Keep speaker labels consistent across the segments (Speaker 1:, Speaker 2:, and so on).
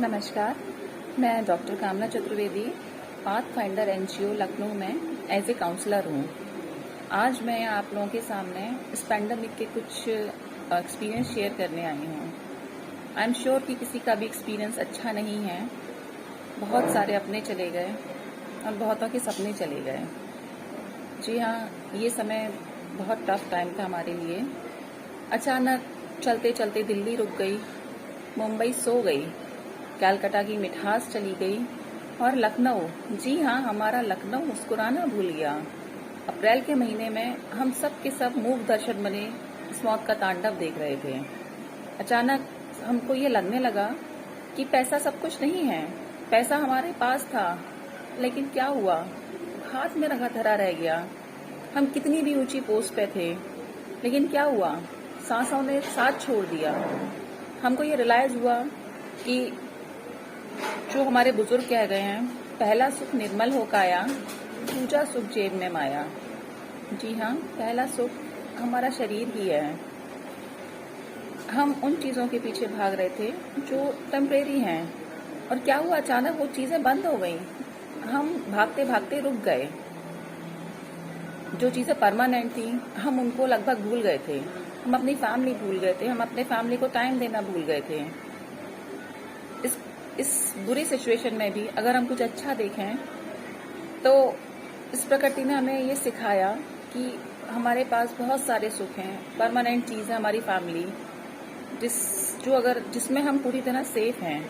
Speaker 1: नमस्कार, मैं डॉक्टर कामना Chaturvedi, path finder NGO Lucknow में एज ए काउंसलर हूँ। आज मैं आप लोगों के सामने इस पैंडेमिक के कुछ एक्सपीरियंस शेयर करने आई हूँ। आई एम श्योर कि किसी का भी एक्सपीरियंस अच्छा नहीं है। बहुत सारे अपने चले गए और बहुतों के सपने चले गए। जी हाँ, ये समय बहुत टफ टाइम था हमारे लिए। अचानक चलते चलते दिल्ली रुक गई, मुंबई सो गई, कलकत्ता की मिठास चली गई और लखनऊ, जी हाँ, हमारा लखनऊ मुस्कुराना भूल गया। अप्रैल के महीने में हम सब के सब मूक दर्शक बने इस मौत का तांडव देख रहे थे। अचानक हमको ये लगने लगा कि पैसा सब कुछ नहीं है। पैसा हमारे पास था, लेकिन क्या हुआ, हाथ में रखा धरा रह गया। हम कितनी भी ऊंची पोस्ट पे थे, लेकिन क्या हुआ, सांसों ने साथ छोड़ दिया। हमको ये रियलाइज हुआ कि जो हमारे बुजुर्ग कह गए हैं, पहला सुख निर्मल हो काया, दूजा सुख जेब में माया। जी हाँ, पहला सुख हमारा शरीर ही है। हम उन चीजों के पीछे भाग रहे थे जो टेम्परेरी हैं, और क्या हुआ, अचानक वो चीजें बंद हो गई। हम भागते भागते रुक गए। जो चीजें परमानेंट थी हम उनको लगभग भूल गए थे। हम अपनी फैमिली भूल गए थे, हम अपने फैमिली को टाइम देना भूल गए थे। इस बुरी सिचुएशन में भी अगर हम कुछ अच्छा देखें तो इस प्रकृति ने हमें ये सिखाया कि हमारे पास बहुत सारे सुख हैं, परमानेंट चीज है हमारी फैमिली, जिसमें हम पूरी तरह सेफ हैं।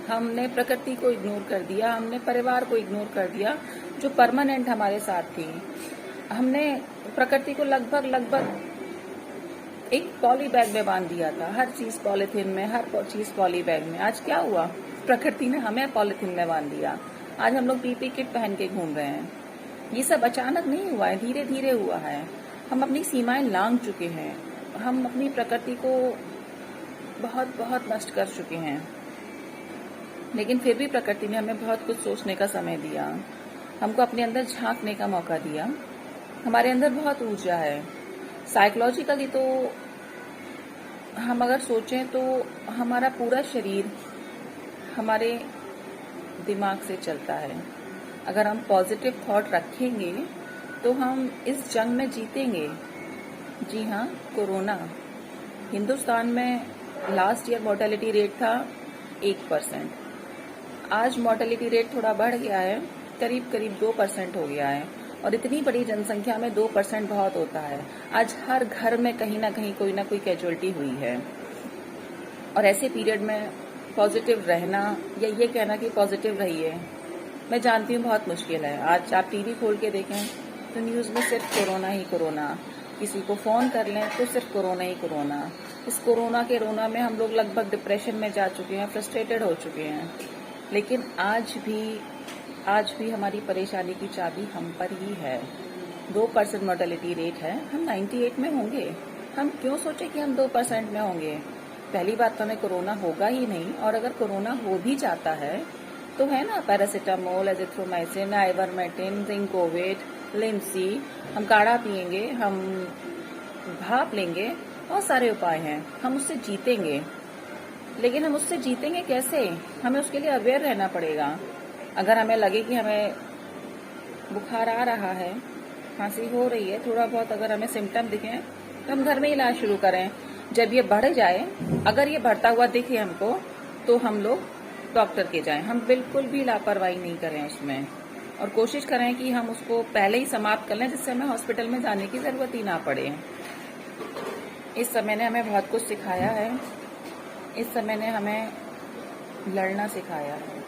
Speaker 1: हमने प्रकृति को इग्नोर कर दिया, हमने परिवार को इग्नोर कर दिया जो परमानेंट हमारे साथ थी। हमने प्रकृति को लगभग एक पॉली बैग में बांध दिया था, हर चीज पॉलिथीन में, हर चीज पॉली बैग में। आज क्या हुआ, प्रकृति ने हमें पॉलिथीन में बांध दिया। आज हम लोग पीपी किट पहन के घूम रहे हैं। ये सब अचानक नहीं हुआ है, धीरे धीरे हुआ है। हम अपनी सीमाएं लांघ चुके हैं, हम अपनी प्रकृति को बहुत नष्ट कर चुके हैं। लेकिन फिर भी प्रकृति ने हमें बहुत कुछ सोचने का समय दिया, हमको अपने अंदर झांकने का मौका दिया। हमारे अंदर बहुत ऊर्जा है। साइकोलॉजिकली तो हम अगर सोचें तो हमारा पूरा शरीर हमारे दिमाग से चलता है। अगर हम पॉजिटिव थॉट रखेंगे तो हम इस जंग में जीतेंगे। जी हाँ, कोरोना, हिंदुस्तान में लास्ट ईयर मोर्टेलिटी रेट था 1%। आज मोर्टेलिटी रेट थोड़ा बढ़ गया है, करीब 2% हो गया है। और इतनी बड़ी जनसंख्या में 2% बहुत होता है। आज हर घर में कहीं ना कहीं कोई ना कोई कैजुअलिटी हुई है। और ऐसे पीरियड में पॉजिटिव रहना या ये कहना कि पॉजिटिव रहिए, मैं जानती हूँ बहुत मुश्किल है। आज आप टीवी खोल के देखें तो न्यूज़ में सिर्फ कोरोना ही कोरोना, किसी को फ़ोन कर लें तो सिर्फ कोरोना ही कोरोना। इस कोरोना के रोना में हम लोग लगभग डिप्रेशन में जा चुके हैं, फ्रस्ट्रेटेड हो चुके हैं। लेकिन आज भी हमारी परेशानी की चाबी हम पर ही है। 2% मोर्टेलिटी रेट है, हम 98 में होंगे। हम क्यों सोचे कि हम 2% में होंगे। पहली बात तो हमें कोरोना होगा ही नहीं, और अगर कोरोना हो भी जाता है तो है ना, paracetamol, azithromycin, ivermectin, zinc Covid, Limcee, हम काढ़ा पियेंगे, हम भाप लेंगे, बहुत सारे उपाय हैं, हम उससे जीतेंगे। लेकिन हम उससे जीतेंगे कैसे, हमें उसके लिए अवेयर रहना पड़ेगा। अगर हमें लगे कि हमें बुखार आ रहा है, खांसी हो रही है, थोड़ा बहुत अगर हमें सिम्टम दिखें तो हम घर में इलाज शुरू करें। जब ये बढ़ जाए, अगर ये बढ़ता हुआ दिखे हमको, तो हम लोग डॉक्टर के जाएं। हम बिल्कुल भी लापरवाही नहीं करें उसमें, और कोशिश करें कि हम उसको पहले ही समाप्त कर लें, जिससे हमें हॉस्पिटल में जाने की जरूरत ही ना पड़े। इस समय ने हमें बहुत कुछ सिखाया है। इस समय ने हमें लड़ना सिखाया है,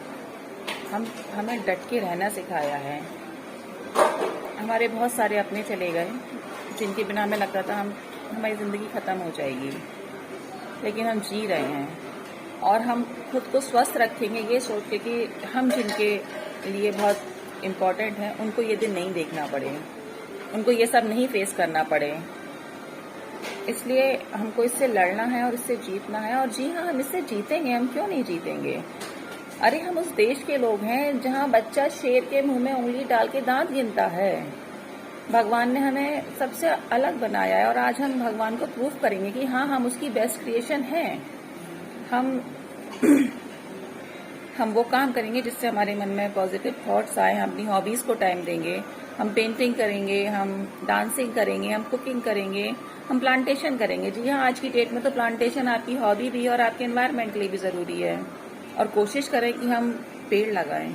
Speaker 1: हमें डट के रहना सिखाया है। हमारे बहुत सारे अपने चले गए जिनके बिना हमें लगता था हमारी ज़िंदगी ख़त्म हो जाएगी, लेकिन हम जी रहे हैं। और हम खुद को स्वस्थ रखेंगे ये सोच के कि हम जिनके लिए बहुत इम्पोर्टेंट हैं उनको ये दिन नहीं देखना पड़े, उनको ये सब नहीं फेस करना पड़े। इसलिए हमको इससे लड़ना है और इससे जीतना है। और जी हाँ, हम इससे जीतेंगे, हम क्यों नहीं जीतेंगे। अरे हम उस देश के लोग हैं जहाँ बच्चा शेर के मुंह में उंगली डाल के दांत गिनता है। भगवान ने हमें सबसे अलग बनाया है, और आज हम भगवान को प्रूफ करेंगे कि हाँ, हम उसकी बेस्ट क्रिएशन हैं। हम हम वो काम करेंगे जिससे हमारे मन में पॉजिटिव थॉट्स आए। हम अपनी हॉबीज को टाइम देंगे, हम पेंटिंग करेंगे, हम डांसिंग करेंगे, हम कुकिंग करेंगे, हम प्लांटेशन करेंगे। जी हाँ, आज की डेट में तो प्लांटेशन आपकी हॉबी भी है और आपके एनवायरनमेंट के लिए भी जरूरी है। और कोशिश करें कि हम पेड़ लगाएं।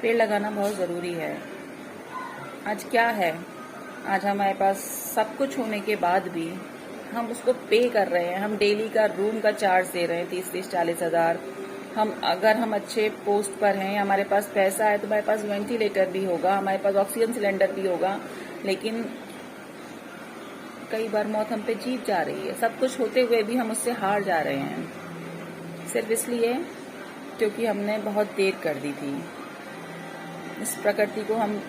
Speaker 1: पेड़ लगाना बहुत जरूरी है। आज क्या है, आज हमारे पास सब कुछ होने के बाद भी हम उसको पे कर रहे हैं। हम डेली का रूम का चार्ज दे रहे हैं 30-40 हजार। अगर हम अच्छे पोस्ट पर हैं, हमारे पास पैसा है, तो हमारे पास वेंटिलेटर भी होगा, हमारे पास ऑक्सीजन सिलेंडर भी होगा, लेकिन कई बार मौत हम पे जीत जा रही है। सब कुछ होते हुए भी हम उससे हार जा रहे हैं, सिर्फ इसलिए क्योंकि हमने बहुत देर कर दी थी। इस प्रकृति को हम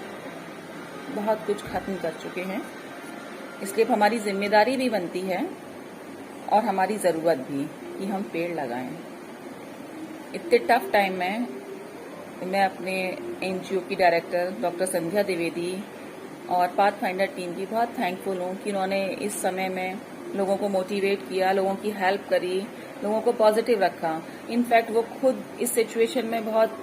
Speaker 1: बहुत कुछ खत्म कर चुके हैं, इसलिए हमारी जिम्मेदारी भी बनती है और हमारी ज़रूरत भी कि हम पेड़ लगाएं। इतने टफ टाइम में मैं अपने एनजीओ की डायरेक्टर डॉक्टर संध्या द्विवेदी और पाथफाइंडर टीम की बहुत थैंकफुल हूँ कि उन्होंने इस समय में लोगों को मोटिवेट किया, लोगों की हेल्प करी, लोगों को पॉजिटिव रखा। इनफैक्ट वो खुद इस सिचुएशन में बहुत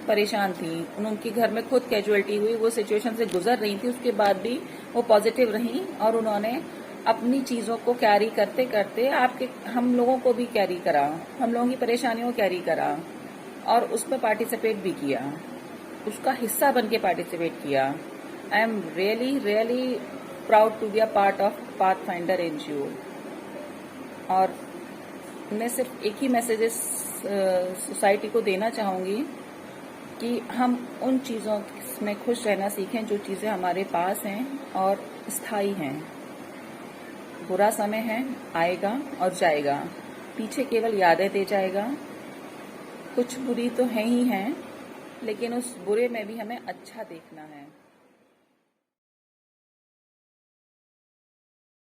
Speaker 1: परेशान थी, उनके घर में खुद कैजुअलिटी हुई, वो सिचुएशन से गुजर रही थी, उसके बाद भी वो पॉजिटिव रही और उन्होंने अपनी चीज़ों को कैरी करते करते हम लोगों को भी कैरी करा, हम लोगों की परेशानियों को कैरी करा और उसमें पार्टिसिपेट भी किया, उसका हिस्सा बन के पार्टिसिपेट किया। I am really proud to be a part of Pathfinder NGO. और मैं सिर्फ एक ही मैसेजेस सोसाइटी को देना चाहूँगी कि हम उन चीज़ों में खुश रहना सीखें जो चीज़ें हमारे पास हैं और स्थायी हैं। बुरा समय है, आएगा और जाएगा, पीछे केवल यादें दे जाएगा। कुछ बुरी तो है ही हैं, लेकिन उस बुरे में भी हमें अच्छा देखना है।